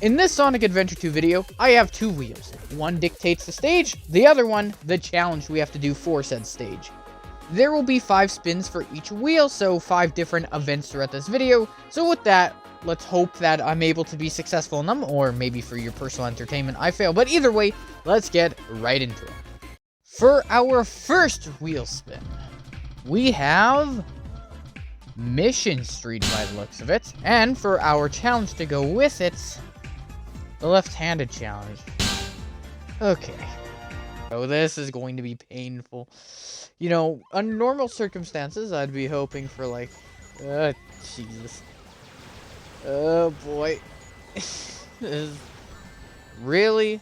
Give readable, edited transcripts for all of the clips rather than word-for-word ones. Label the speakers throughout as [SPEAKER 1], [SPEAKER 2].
[SPEAKER 1] In this Sonic Adventure 2 video, I have two wheels. One dictates the stage, the other one, the challenge we have to do for said stage. There will be 5 spins for each wheel, so 5 different events throughout this video. So with that, let's hope that I'm able to be successful in them, or maybe for your personal entertainment I fail. But either way, let's get right into it. For our first wheel spin, we have Mission Street by the looks of it. And for our challenge to go with it, the left-handed challenge. Okay. Oh, this is going to be painful. You know, under normal circumstances, I'd be hoping for like... Jesus. Oh, boy. Really?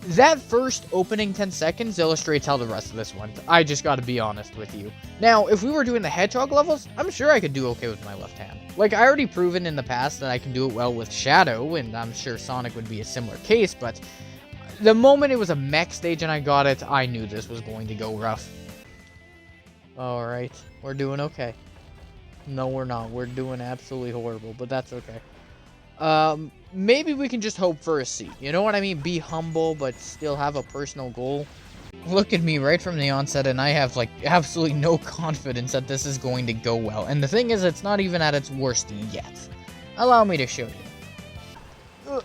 [SPEAKER 1] That first opening 10 seconds illustrates how the rest of this went. I just gotta be honest with you. Now, if we were doing the hedgehog levels, I'm sure I could do okay with my left hand. Like, I already proven in the past that I can do it well with Shadow, and I'm sure Sonic would be a similar case, but the moment it was a mech stage and I got it, I knew this was going to go rough. Alright, we're doing okay. No, we're not. We're doing absolutely horrible, but that's okay. Maybe we can just hope for a C. You know what I mean? Be humble, but still have a personal goal. Look at me right from the onset, and I have, like, absolutely no confidence that this is going to go well. And the thing is, it's not even at its worst yet. Allow me to show you. Ugh.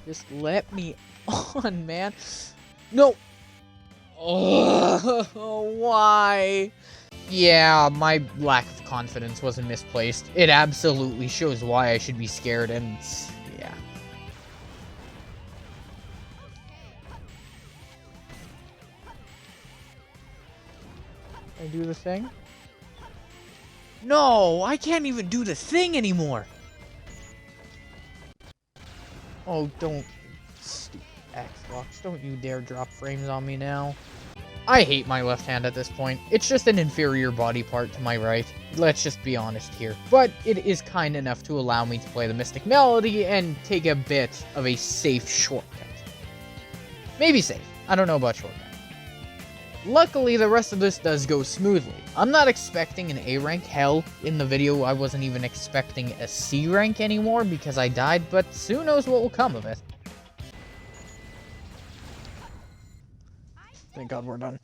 [SPEAKER 1] Just let me on, man. No. Oh, why? Yeah, my lack of confidence wasn't misplaced. It absolutely shows why I should be scared, and yeah. Can I do the thing? No, I can't even do the thing anymore. Oh, don't, stupid Xbox, don't you dare drop frames on me now. I hate my left hand at this point. It's just an inferior body part to my right. Let's just be honest here. But it is kind enough to allow me to play the Mystic Melody and take a bit of a safe shortcut. Maybe safe. I don't know about shortcut. Luckily, the rest of this does go smoothly. I'm not expecting an A rank. Hell, in the video, I wasn't even expecting a C rank anymore because I died, but who knows what will come of it. Thank God we're done.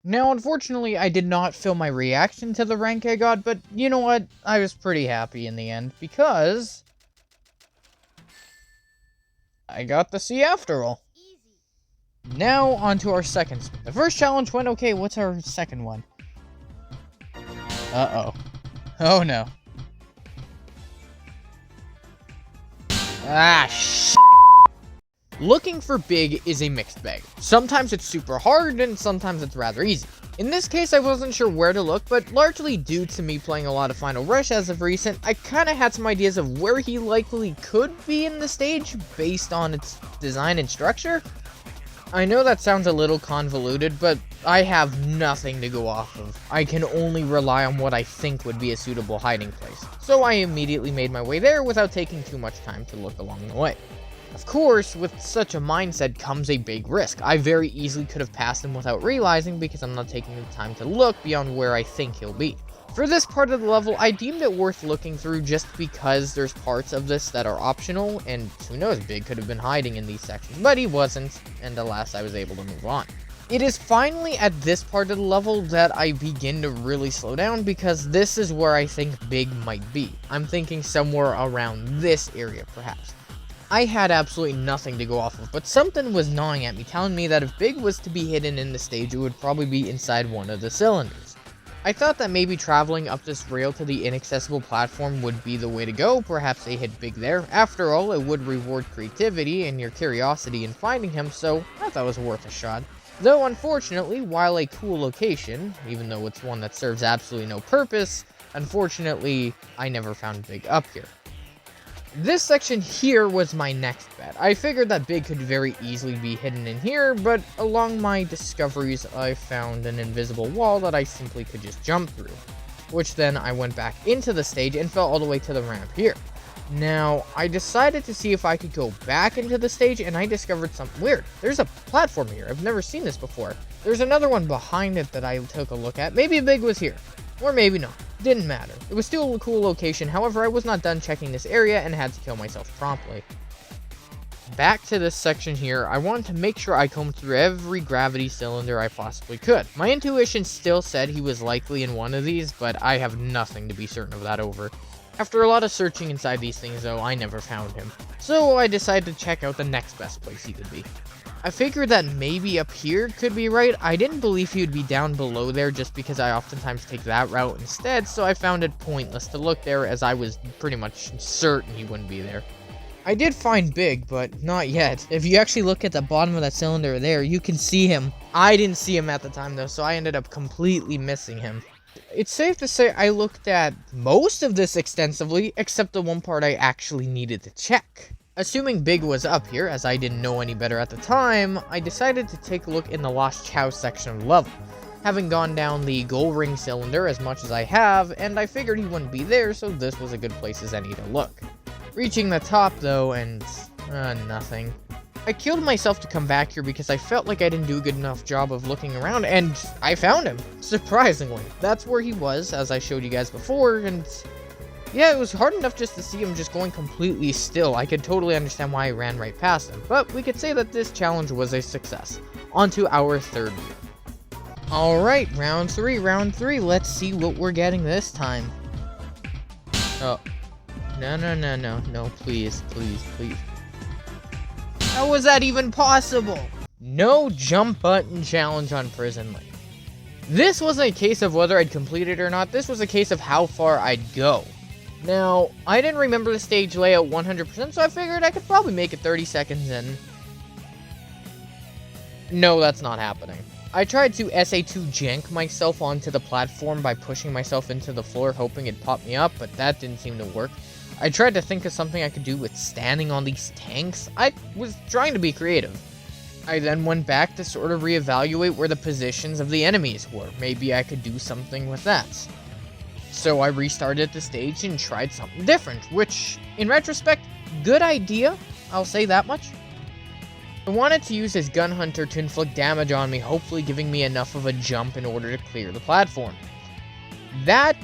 [SPEAKER 1] Now, unfortunately, I did not film my reaction to the rank I got, but you know what? I was pretty happy in the end, because I got the C after all. Now, on to our second spin. The first challenge went okay. What's our second one? Uh-oh. Oh, no. Ah, shit. Looking for big is a mixed bag. Sometimes it's super hard, and sometimes it's rather easy. In this case, I wasn't sure where to look, but largely due to me playing a lot of Final Rush as of recent, I kinda had some ideas of where he likely could be in the stage based on its design and structure. I know that sounds a little convoluted, but I have nothing to go off of. I can only rely on what I think would be a suitable hiding place. So I immediately made my way there without taking too much time to look along the way. Of course, with such a mindset comes a big risk. I very easily could have passed him without realizing because I'm not taking the time to look beyond where I think he'll be. For this part of the level, I deemed it worth looking through just because there's parts of this that are optional, and who knows, Big could have been hiding in these sections, but he wasn't, and alas, I was able to move on. It is finally at this part of the level that I begin to really slow down because this is where I think Big might be. I'm thinking somewhere around this area, perhaps. I had absolutely nothing to go off of, but something was gnawing at me, telling me that if Big was to be hidden in the stage, it would probably be inside one of the cylinders. I thought that maybe traveling up this rail to the inaccessible platform would be the way to go. Perhaps they hid Big there. After all, it would reward creativity and your curiosity in finding him, so I thought it was worth a shot. Though, unfortunately, while a cool location, even though it's one that serves absolutely no purpose, unfortunately, I never found Big up here. This section here was my next bet. I figured that Big could very easily be hidden in here, but along my discoveries, I found an invisible wall that I simply could just jump through, which then I went back into the stage and fell all the way to the ramp here. Now, I decided to see if I could go back into the stage, and I discovered something weird. There's a platform here. I've never seen this before. There's another one behind it that I took a look at. Maybe Big was here. Or maybe not. Didn't matter. It was still a cool location, however I was not done checking this area and had to kill myself promptly. Back to this section here, I wanted to make sure I combed through every gravity cylinder I possibly could. My intuition still said he was likely in one of these, but I have nothing to be certain of that over. After a lot of searching inside these things though, I never found him. So I decided to check out the next best place he could be. I figured that maybe up here could be right. I didn't believe he would be down below there just because I oftentimes take that route instead, so I found it pointless to look there as I was pretty much certain he wouldn't be there. I did find Big, but not yet. If you actually look at the bottom of that cylinder there, you can see him. I didn't see him at the time though, so I ended up completely missing him. It's safe to say I looked at most of this extensively, except the one part I actually needed to check. Assuming Big was up here, as I didn't know any better at the time, I decided to take a look in the Lost Chow section of the level. Having gone down the gold ring cylinder as much as I have, and I figured he wouldn't be there, so this was a good place as any to look. Reaching the top though, and nothing. I killed myself to come back here because I felt like I didn't do a good enough job of looking around, and I found him, surprisingly. That's where he was, as I showed you guys before, and yeah, it was hard enough just to see him just going completely still. I could totally understand why I ran right past him, but we could say that this challenge was a success. On to our third year. Alright, round three, let's see what we're getting this time. Oh. No, please. How was that even possible? No jump button challenge on Prison Lane. This wasn't a case of whether I'd complete it or not, this was a case of how far I'd go. Now, I didn't remember the stage layout 100%, so I figured I could probably make it 30 seconds in. No, that's not happening. I tried to SA2 jank myself onto the platform by pushing myself into the floor, hoping it'd pop me up, but that didn't seem to work. I tried to think of something I could do with standing on these tanks. I was trying to be creative. I then went back to sort of reevaluate where the positions of the enemies were. Maybe I could do something with that. So I restarted the stage and tried something different, which, in retrospect, good idea, I'll say that much. I wanted to use his gun hunter to inflict damage on me, hopefully giving me enough of a jump in order to clear the platform. That,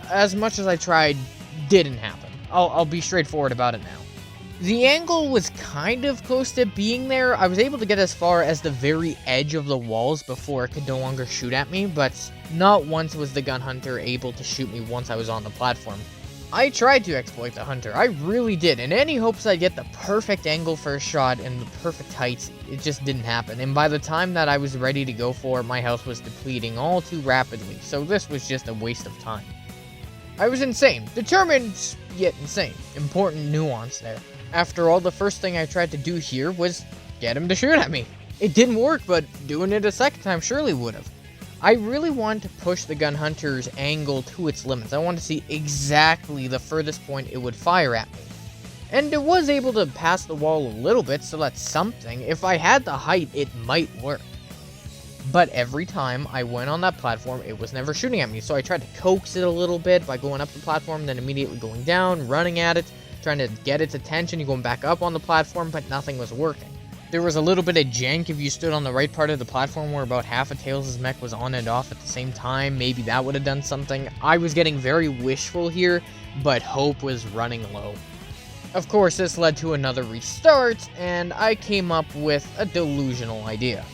[SPEAKER 1] as much as I tried, didn't happen. I'll be straightforward about it now. The angle was kind of close to being there. I was able to get as far as the very edge of the walls before it could no longer shoot at me, but not once was the gun hunter able to shoot me once I was on the platform. I tried to exploit the hunter, I really did, in any hopes I'd get the perfect angle for a shot and the perfect height. It just didn't happen, and by the time that I was ready to go for it, my health was depleting all too rapidly, so this was just a waste of time. I was insane. Determined, yet insane. Important nuance there. After all, the first thing I tried to do here was get him to shoot at me. It didn't work, but doing it a second time surely would have. I really wanted to push the gun hunter's angle to its limits. I wanted to see exactly the furthest point it would fire at me. And it was able to pass the wall a little bit, so that's something. If I had the height, it might work. But every time I went on that platform, it was never shooting at me. So I tried to coax it a little bit by going up the platform, then immediately going down, running at it, trying to get its attention, and going back up on the platform, but nothing was working. There was a little bit of jank if you stood on the right part of the platform where about half of Tails' mech was on and off at the same time. Maybe that would have done something. I was getting very wishful here, but hope was running low. Of course, this led to another restart, and I came up with a delusional idea.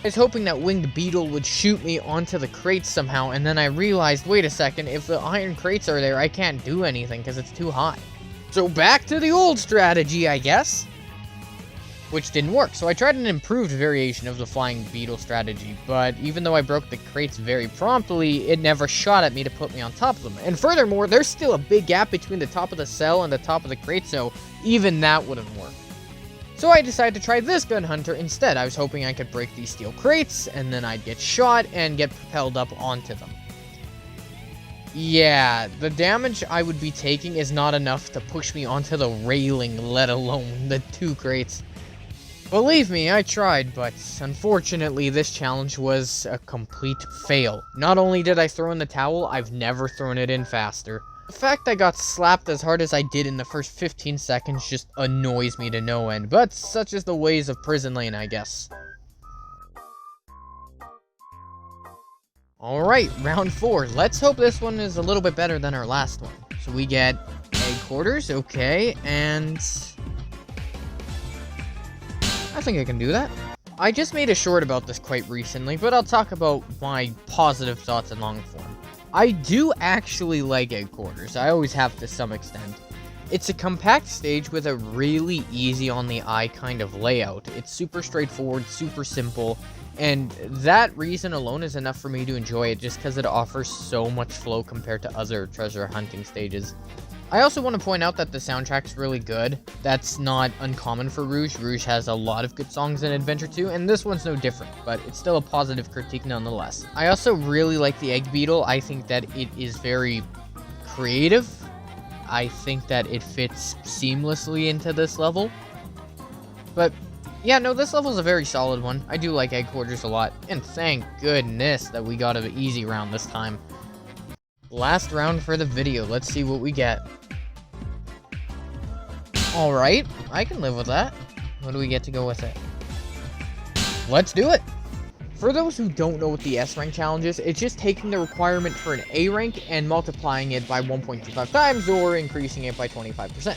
[SPEAKER 1] I was hoping that Winged Beetle would shoot me onto the crates somehow, and then I realized, wait a second, if the iron crates are there, I can't do anything because it's too high. So back to the old strategy, I guess. Which didn't work, so I tried an improved variation of the Flying Beetle strategy, but even though I broke the crates very promptly, it never shot at me to put me on top of them. And furthermore, there's still a big gap between the top of the cell and the top of the crate, so even that wouldn't work. So I decided to try this gun hunter instead. I was hoping I could break these steel crates, and then I'd get shot and get propelled up onto them. Yeah, the damage I would be taking is not enough to push me onto the railing, let alone the two crates. Believe me, I tried, but unfortunately this challenge was a complete fail. Not only did I throw in the towel, I've never thrown it in faster. The fact I got slapped as hard as I did in the first 15 seconds just annoys me to no end, but such is the ways of Prison Lane, I guess. Alright, round 4. Let's hope this one is a little bit better than our last one. So we get egg quarters, okay, and I think I can do that. I just made a short about this quite recently, but I'll talk about my positive thoughts in long form. I do actually like egg quarters. I always have to some extent. It's a compact stage with a really easy on the eye kind of layout. It's super straightforward, super simple, and that reason alone is enough for me to enjoy it just because it offers so much flow compared to other treasure hunting stages. I also want to point out that the soundtrack's really good. That's not uncommon for Rouge. Rouge has a lot of good songs in Adventure 2, and this one's no different, but it's still a positive critique nonetheless. I also really like the Egg Beetle. I think that it is very creative. I think that it fits seamlessly into this level. But yeah, no, this level's a very solid one. I do like egg quarters a lot, and thank goodness that we got an easy round this time. Last round for the video. Let's see what we get. Alright, I can live with that. What do we get to go with it? Let's do it! For those who don't know what the S rank challenge is, it's just taking the requirement for an A rank and multiplying it by 1.25 times or increasing it by 25%.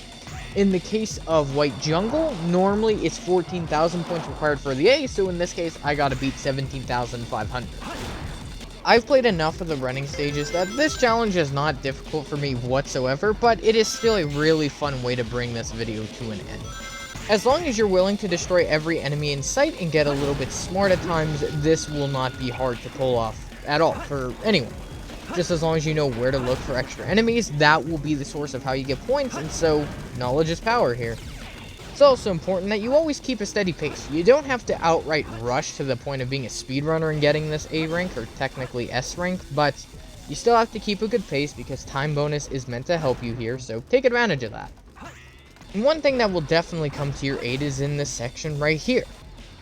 [SPEAKER 1] In the case of White Jungle, normally it's 14,000 points required for the A, so in this case, I gotta beat 17,500. I've played enough of the running stages that this challenge is not difficult for me whatsoever, but it is still a really fun way to bring this video to an end. As long as you're willing to destroy every enemy in sight and get a little bit smart at times, this will not be hard to pull off at all for anyone. Just as long as you know where to look for extra enemies, that will be the source of how you get points, and so knowledge is power here. It's also important that you always keep a steady pace. You don't have to outright rush to the point of being a speedrunner and getting this A rank, or technically S rank, but you still have to keep a good pace because time bonus is meant to help you here, so take advantage of that. And one thing that will definitely come to your aid is in this section right here.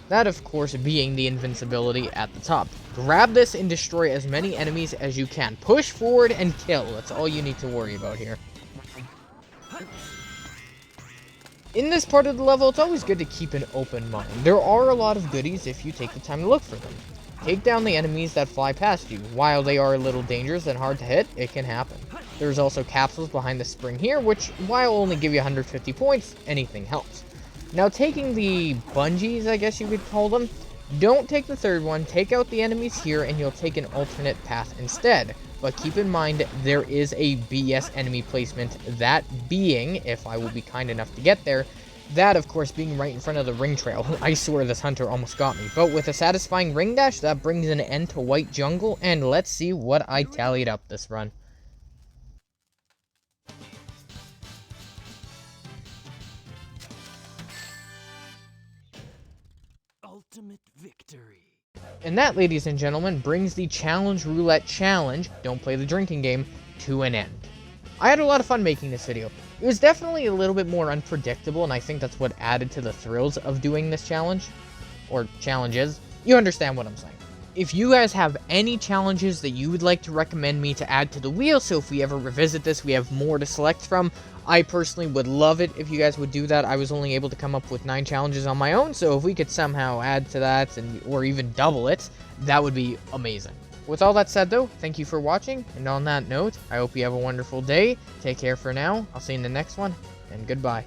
[SPEAKER 1] That, of course, being the invincibility at the top. Grab this and destroy as many enemies as you can. Push forward and kill. That's all you need to worry about here. In this part of the level, it's always good to keep an open mind. There are a lot of goodies if you take the time to look for them. Take down the enemies that fly past you. While they are a little dangerous and hard to hit, it can happen. There's also capsules behind the spring here, which, while only give you 150 points, anything helps. Now, taking the bungees, I guess you could call them, don't take the third one, take out the enemies here, and you'll take an alternate path instead. But keep in mind, there is a BS enemy placement, that being, if I will be kind enough to get there, that, of course, being right in front of the ring trail. I swear this hunter almost got me. But with a satisfying ring dash, that brings an end to White Jungle, and let's see what I tallied up this run.
[SPEAKER 2] Ultimate victory.
[SPEAKER 1] And that, ladies and gentlemen, brings the Challenge Roulette Challenge, don't play the drinking game, to an end. I had a lot of fun making this video. It was definitely a little bit more unpredictable, and I think that's what added to the thrills of doing this challenge. Or challenges. You understand what I'm saying. If you guys have any challenges that you would like to recommend me to add to the wheel, so if we ever revisit this, we have more to select from, I personally would love it if you guys would do that. I was only able to come up with 9 challenges on my own, so if we could somehow add to that, or even double it, that would be amazing. With all that said, though, thank you for watching, and on that note, I hope you have a wonderful day. Take care for now. I'll see you in the next one, and goodbye.